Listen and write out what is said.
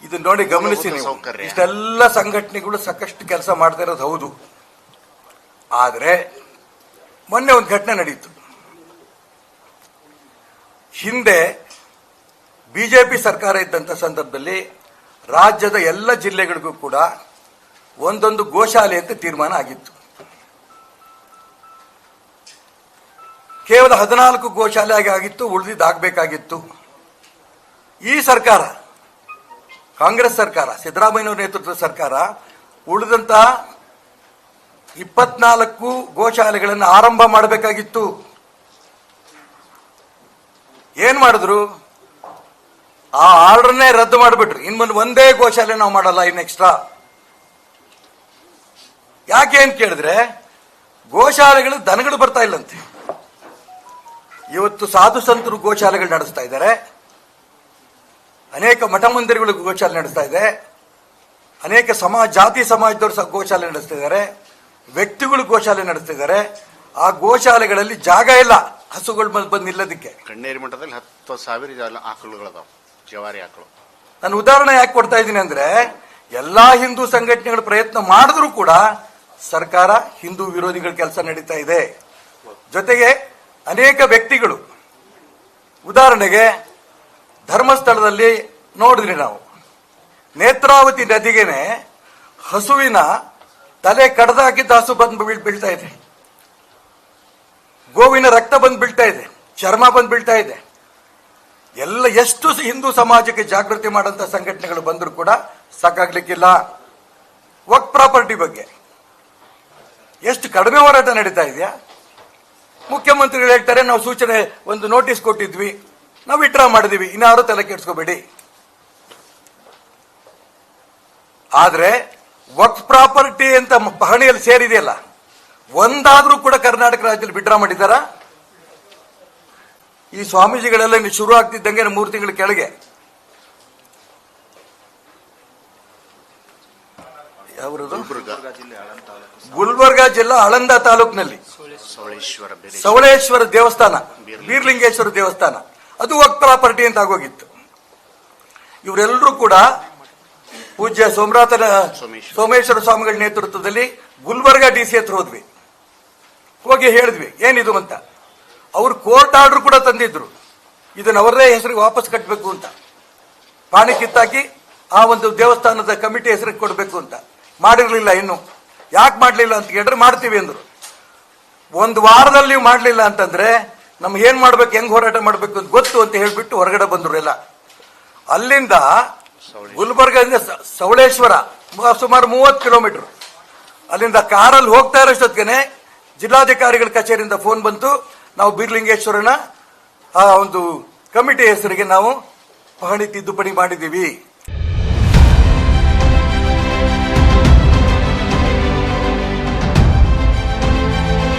ಇದನ್ನ ನೋಡಿ ಗಮನಿಸಿ ನೀವು. ಇಷ್ಟೆಲ್ಲ ಸಂಘಟನೆಗಳು ಸಾಕಷ್ಟು ಕೆಲಸ ಮಾಡ್ತಾ ಇರೋದು ಹೌದು. ಆದರೆ ಮೊನ್ನೆ ಒಂದು ಘಟನೆ ನಡೀತು. ಹಿಂದೆ ಬಿಜೆಪಿ ಸರ್ಕಾರ ಇದ್ದಂಥ ಸಂದರ್ಭದಲ್ಲಿ ರಾಜ್ಯದ ಎಲ್ಲ ಜಿಲ್ಲೆಗಳಿಗೂ ಕೂಡ ಒಂದೊಂದು ಗೋಶಾಲೆ ಅಂತ ತೀರ್ಮಾನ ಆಗಿತ್ತು. ಕೇವಲ 14 ಗೋಶಾಲೆ ಆಗಿತ್ತು, ಉಳಿದಿದ್ದಾಗಬೇಕಾಗಿತ್ತು. ಈ ಸರ್ಕಾರ, ಕಾಂಗ್ರೆಸ್ ಸರ್ಕಾರ, ಸಿದ್ದರಾಮಯ್ಯನವರ ನೇತೃತ್ವದ ಸರ್ಕಾರ ಉಳಿದಂತಹ 24 ಗೋಶಾಲೆಗಳನ್ನು ಆರಂಭ ಮಾಡಬೇಕಾಗಿತ್ತು. ಏನ್ ಮಾಡಿದ್ರು? ಆ ಆರ್ಡರ್ನೇ ರದ್ದು ಮಾಡಿಬಿಟ್ರು. ಇನ್ಮುಂದೆ ಒಂದೇ ಗೋಶಾಲೆ ನಾವು ಮಾಡಲ್ಲ, ಇನ್ನು ಎಕ್ಸ್ಟ್ರಾ. ಯಾಕೆ ಅಂತ ಕೇಳಿದ್ರೆ ಗೋಶಾಲೆಗಳು ದನಗಳು ಬರ್ತಾ ಇಲ್ಲಂತೆ. ಇವತ್ತು ಸಾಧು ಸಂತರು ಗೋಶಾಲೆಗಳು ನಡೆಸ್ತಾ ಇದ್ದಾರೆ, ಅನೇಕ ಮಠ ಮಂದಿರಗಳು ಗೋಶಾಲೆ ನಡೆಸ್ತಾ ಇದೆ, ಅನೇಕ ಜಾತಿ ಸಮಾಜದವರು ಗೋಶಾಲೆ ನಡೆಸ್ತಾ ಇದ್ದಾರೆ, ವ್ಯಕ್ತಿಗಳು ಗೋಶಾಲೆ ನಡೆಸ್ತಾ ಇದ್ದಾರೆ. ಆ ಗೋಶಾಲೆಗಳಲ್ಲಿ ಜಾಗ ಇಲ್ಲ ಹಸುಗಳು ಬಂದು ನಿಲ್ಲೋದಕ್ಕೆ. ಕಣ್ಣೇರಿ ಮಠದಲ್ಲಿ 10,000 ಆಕಳುಗಳದಾವ, ಜವಾರಿ ಆಕಳು. ನಾನು ಉದಾಹರಣೆ ಯಾಕೆ ಕೊಡ್ತಾ ಇದ್ದೀನಿ ಅಂದ್ರೆ, ಎಲ್ಲಾ ಹಿಂದೂ ಸಂಘಟನೆಗಳು ಪ್ರಯತ್ನ ಮಾಡಿದ್ರೂ ಕೂಡ ಸರ್ಕಾರ ಹಿಂದೂ ವಿರೋಧಿಗಳ ಕೆಲಸ ನಡೀತಾ ಇದೆ. ಜೊತೆಗೆ ಅನೇಕ ವ್ಯಕ್ತಿಗಳು, ಉದಾಹರಣೆಗೆ ಧರ್ಮಸ್ಥಳದಲ್ಲಿ ನೋಡಿದ್ರಿ ನಾವು, ನೇತ್ರಾವತಿ ನದಿಗೆನೆ ಹಸುವಿನ ತಲೆ ಕಡ್ದಾಕಿದ್ದ ಹಸು ಬಂದು ಬೀಳ್ತಾ ಇದೆ, ಗೋವಿನ ರಕ್ತ ಬಂದು ಬೀಳ್ತಾ ಇದೆ, ಚರ್ಮ ಬಂದು ಬೀಳ್ತಾ ಇದೆ. ಎಲ್ಲ ಎಷ್ಟು ಹಿಂದೂ ಸಮಾಜಕ್ಕೆ ಜಾಗೃತಿ ಮಾಡಂತ ಸಂಘಟನೆಗಳು ಬಂದರೂ ಕೂಡ ಸಾಕಾಗ್ಲಿಕ್ಕಿಲ್ಲ. ವಕ್ಫ್ ಪ್ರಾಪರ್ಟಿ ಬಗ್ಗೆ ಎಷ್ಟು ಕಡಿಮೆ ಹೋರಾಟ ನಡೀತಾ ಇದೆಯಾ. ಮುಖ್ಯಮಂತ್ರಿಗಳು ಹೇಳ್ತಾರೆ, ನಾವು ಸೂಚನೆ ಒಂದು ನೋಟಿಸ್ ಕೊಟ್ಟಿದ್ವಿ, ನಾವು ವಿಡ್ರಾ ಮಾಡಿದ್ವಿ, ಇನ್ನಾರು ತಲೆ ಕೆಡಿಸ್ಕೋಬೇಡಿ. ಆದ್ರೆ ವಕ್ಫ್ ಪ್ರಾಪರ್ಟಿ ಅಂತ ಪಹಣಿಯಲ್ಲಿ ಸೇರಿದೆಯಲ್ಲ, ಒಂದಾದ್ರೂ ಕೂಡ ಕರ್ನಾಟಕ ರಾಜ್ಯದಲ್ಲಿ ವಿಡ್ರಾ ಮಾಡಿದಾರ? ಈ ಸ್ವಾಮೀಜಿಗಳೆಲ್ಲ ಇನ್ನು ಶುರು ಆಗ್ತಿದ್ದಂಗೆ 3 ತಿಂಗಳ ಕೆಳಗೆ ಯಾವ್ದು ಗುಲ್ಬರ್ಗಾ ಜಿಲ್ಲಾ ಆಳಂದ ತಾಲೂಕಿನಲ್ಲಿ ಸವಳೇಶ್ವರ ದೇವಸ್ಥಾನ, ಬೀರ್ಲಿಂಗೇಶ್ವರ ದೇವಸ್ಥಾನ, ಅದು ವಕ್ಫ್ ಪ್ರಾಪರ್ಟಿ ಅಂತ ಆಗೋಗಿತ್ತು. ಇವರೆಲ್ಲರೂ ಕೂಡ ಪೂಜ್ಯ ಸೋಮೇಶ್ವರ ಸ್ವಾಮಿಗಳ ನೇತೃತ್ವದಲ್ಲಿ ಗುಲ್ಬರ್ಗಾ DC ಹತ್ರ ಹೋದ್ವಿ, ಹೋಗಿ ಹೇಳಿದ್ವಿ ಏನಿದು ಅಂತ. ಅವರು ಕೋರ್ಟ್ ಆರ್ಡರ್ ಕೂಡ ತಂದಿದ್ರು, ಇದನ್ನ ಅವರದೇ ಹೆಸರಿಗೆ ವಾಪಸ್ ಕಟ್ಟಬೇಕು ಅಂತ, ಪಾಣಿ ಕಿತ್ತಾಕಿ ಆ ಒಂದು ದೇವಸ್ಥಾನದ ಕಮಿಟಿ ಹೆಸರಿಗೆ ಕೊಡಬೇಕು ಅಂತ. ಮಾಡಿರ್ಲಿಲ್ಲ. ಇನ್ನು ಯಾಕೆ ಮಾಡಲಿಲ್ಲ ಅಂತ ಕೇಳಿದ್ರೆ ಮಾಡ್ತೀವಿ ಅಂದ್ರು. ಒಂದು ವಾರದಲ್ಲಿ ನೀವು ಮಾಡಲಿಲ್ಲ ಅಂತಂದ್ರೆ ನಮ್ಗೆ ಏನ್ ಮಾಡ್ಬೇಕು, ಹೆಂಗ್ ಹೋರಾಟ ಮಾಡ್ಬೇಕು ಅಂತ ಗೊತ್ತು ಅಂತ ಹೇಳ್ಬಿಟ್ಟು ಹೊರಗಡೆ ಬಂದ್ರು ಎಲ್ಲ. ಅಲ್ಲಿಂದ ಗುಲ್ಬರ್ಗದಿಂದ ಸವಳೇಶ್ವರ ಸುಮಾರು 30 ಕಿಲೋಮೀಟರ್. ಅಲ್ಲಿಂದ ಕಾರಲ್ಲಿ ಹೋಗ್ತಾ ಇರೋಷ್ಟೊತ್ತಿಗೆ ಜಿಲ್ಲಾಧಿಕಾರಿಗಳ ಕಚೇರಿಯಿಂದ ಫೋನ್ ಬಂತು, ನಾವು ಬೀರ್ಲಿಂಗೇಶ್ವರನ ಆ ಒಂದು ಕಮಿಟಿ ಹೆಸರಿಗೆ ನಾವು ಪಹಣಿ ತಿದ್ದುಪಡಿ ಮಾಡಿದ್ದೀವಿ.